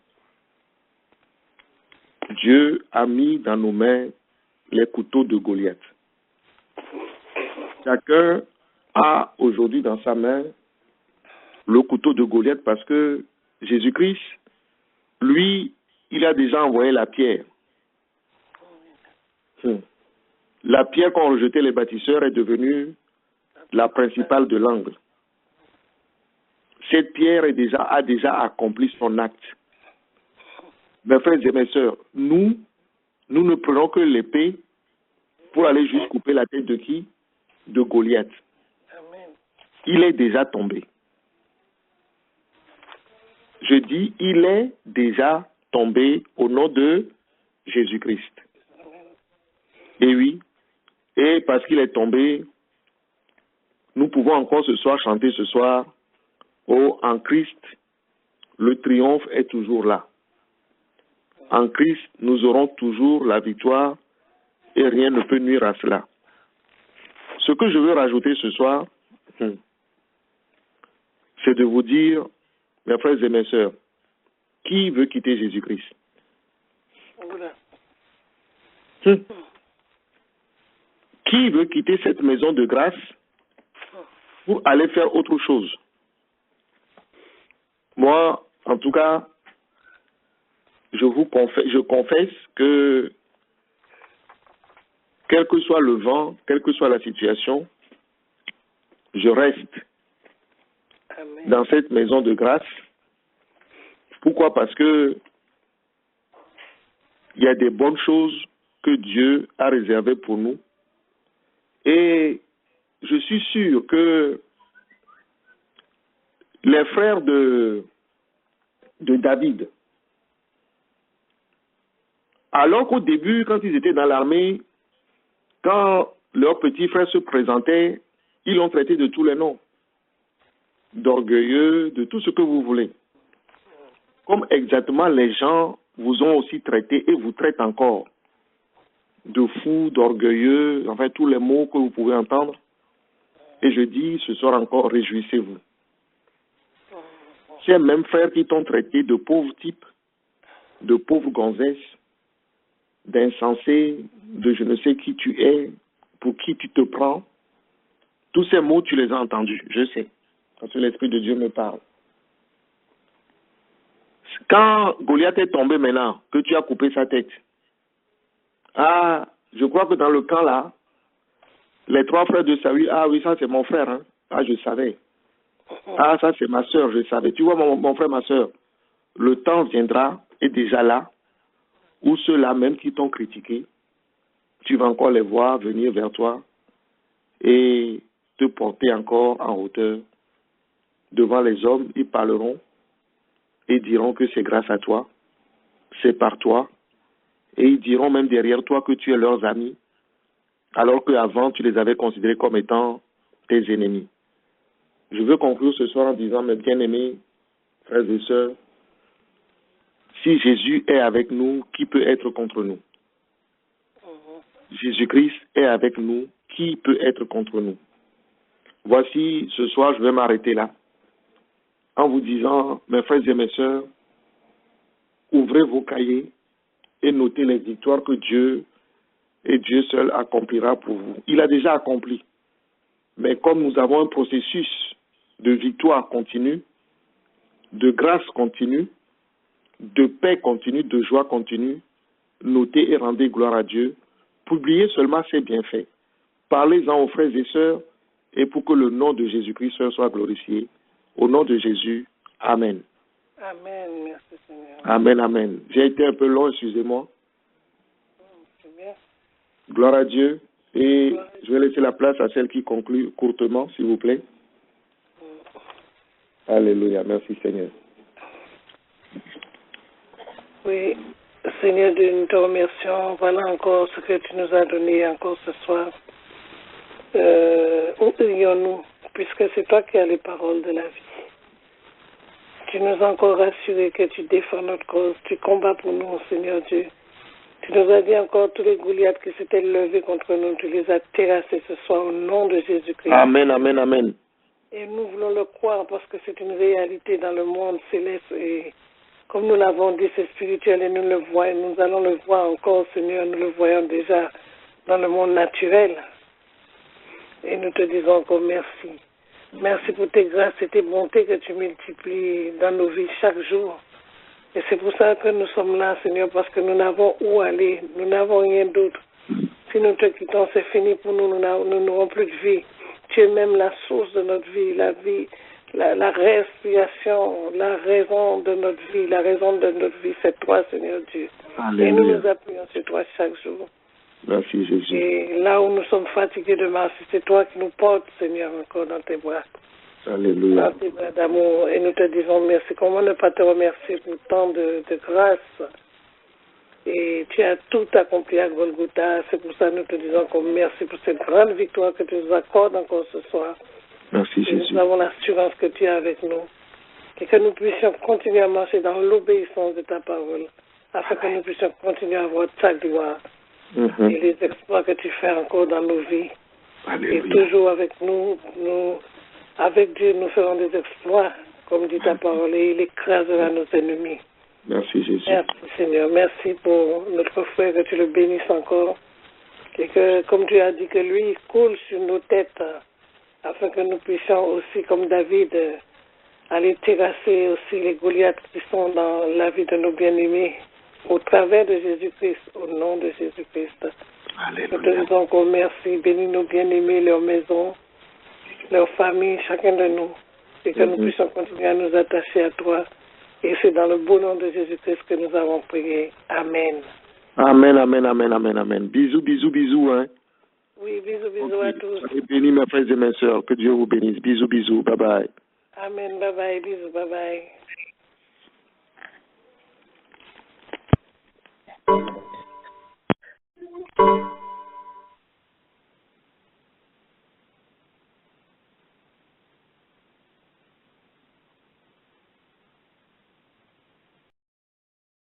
A: Dieu a mis dans nos mains les couteaux de Goliath. Chacun a aujourd'hui dans sa main le couteau de Goliath parce que Jésus-Christ, lui, il a déjà envoyé la pierre. La pierre qu'ont rejeté les bâtisseurs est devenue la principale de l'angle. Cette pierre a déjà accompli son acte. Mes frères et mes sœurs, nous ne prenons que l'épée pour aller juste couper la tête de qui? De Goliath.
B: Amen.
A: Il est déjà tombé. Je dis, il est déjà tombé au nom de Jésus-Christ. Et oui, et parce qu'il est tombé, nous pouvons encore ce soir chanter ce soir, oh, en Christ, le triomphe est toujours là. En Christ, nous aurons toujours la victoire et rien ne peut nuire à cela. Ce que je veux rajouter ce soir, c'est de vous dire, mes frères et mes sœurs, qui veut quitter Jésus-Christ? Qui veut quitter cette maison de grâce pour aller faire autre chose? Moi, en tout cas, je confesse que quel que soit le vent, quelle que soit la situation, je reste
B: Amen.
A: dans cette maison de grâce. Pourquoi? Parce que il y a des bonnes choses que Dieu a réservées pour nous. Et je suis sûr que les frères de David, alors qu'au début, quand ils étaient dans l'armée, quand leurs petits frères se présentaient, ils l'ont traité de tous les noms, d'orgueilleux, de tout ce que vous voulez. comme exactement les gens vous ont aussi traité et vous traitent encore de fous, d'orgueilleux, enfin tous les mots que vous pouvez entendre. Et je dis ce soir encore, réjouissez-vous. Ces mêmes frères qui t'ont traité de pauvres types, de pauvres gonzesses, d'insensés, de je ne sais qui tu es, pour qui tu te prends, tous ces mots, tu les as entendus, je sais, parce que l'Esprit de Dieu me parle. Quand Goliath est tombé maintenant, que tu as coupé sa tête, je crois que dans le camp là, les 3 frères de Saül, oui, ça c'est mon frère, hein. Je savais. Ça c'est ma soeur, je savais. Tu vois mon frère, ma soeur, le temps viendra, et déjà là, où ceux-là même qui t'ont critiqué, tu vas encore les voir venir vers toi et te porter encore en hauteur devant les hommes. Ils parleront et diront que c'est grâce à toi, c'est par toi, et ils diront même derrière toi que tu es leurs amis, alors qu'avant tu les avais considérés comme étant tes ennemis. Je veux conclure ce soir en disant, mes bien-aimés, frères et sœurs, si Jésus est avec nous, qui peut être contre nous? Jésus-Christ est avec nous, qui peut être contre nous? Voici, ce soir, je vais m'arrêter là, en vous disant, mes frères et mes sœurs, ouvrez vos cahiers et notez les victoires que Dieu et Dieu seul accomplira pour vous. Il a déjà accompli. Mais comme nous avons un processus de victoire continue, de grâce continue, de paix continue, de joie continue, notez et rendez gloire à Dieu. Publiez seulement ses bienfaits. Parlez-en aux frères et sœurs et pour que le nom de Jésus-Christ soit glorifié. Au nom de Jésus, Amen.
B: Amen, merci Seigneur.
A: Amen, amen. J'ai été un peu long, excusez-moi.
B: C'est bien.
A: Gloire à Dieu. Et je vais laisser la place à celle qui conclut courtement, s'il vous plaît. Alléluia. Merci Seigneur.
B: Oui, Seigneur, nous te remercions. Voilà encore ce que tu nous as donné encore ce soir. Où irions-nous, puisque c'est toi qui as les paroles de la vie. Tu nous as encore rassuré que tu défends notre cause, tu combats pour nous, Seigneur Dieu. Tu nous as dit encore tous les Goliaths qui s'étaient levés contre nous, tu les as terrassés ce soir au nom de Jésus-Christ.
A: Amen, amen, amen.
B: Et nous voulons le croire parce que c'est une réalité dans le monde céleste et comme nous l'avons dit, c'est spirituel et nous le voyons, nous allons le voir encore, Seigneur, nous le voyons déjà dans le monde naturel. Et nous te disons encore merci. Merci pour tes grâces et tes bontés que tu multiplies dans nos vies chaque jour. Et c'est pour ça que nous sommes là, Seigneur, parce que nous n'avons où aller, nous n'avons rien d'autre. Si nous te quittons, c'est fini pour nous, nous n'aurons plus de vie. Tu es même la source de notre vie, la respiration, la raison de notre vie, la raison de notre vie, c'est toi, Seigneur Dieu.
A: Alléluia.
B: Et nous nous appuyons sur toi chaque jour.
A: Merci Jésus.
B: Et là où nous sommes fatigués de marcher, c'est toi qui nous portes, Seigneur, encore dans tes bras.
A: Alléluia.
B: Dans tes bras d'amour. Et nous te disons merci. Comment ne pas te remercier pour tant de grâce. Et tu as tout accompli à Golgotha. C'est pour ça que nous te disons encore merci pour cette grande victoire que tu nous accordes encore ce soir.
A: Merci
B: et
A: Jésus.
B: Nous avons l'assurance que tu es avec nous. Et que nous puissions continuer à marcher dans l'obéissance de ta parole. Afin que nous puissions continuer à voir ta gloire. Et les exploits que tu fais encore dans nos vies.
A: Alléluia.
B: Et toujours avec nous, avec Dieu, nous ferons des exploits, comme dit ta parole, et il écrasera nos ennemis.
A: Merci Jésus.
B: Merci Seigneur, merci pour notre frère, que tu le bénisses encore. Et que, comme tu as dit, que lui, il coule sur nos têtes, afin que nous puissions aussi, comme David, aller terrasser aussi les Goliaths qui sont dans la vie de nos bien-aimés. Au travers de Jésus-Christ, au nom de Jésus-Christ.
A: Alléluia.
B: Nous te disons encore merci. Bénis nos bien-aimés, leurs maisons, leurs familles, chacun de nous. Et que nous puissions continuer à nous attacher à toi. Et c'est dans le beau nom de Jésus-Christ que nous avons prié. Amen.
A: Amen, amen, amen, amen, amen. Bisous, bisous, bisous. Hein.
B: Oui, bisous, bisous à tous.
A: Soyez bénis, mes frères et mes sœurs. Que Dieu vous bénisse. Bisous, bisous. Bye bye.
B: Amen. Bye bye. Bisous. Bye bye.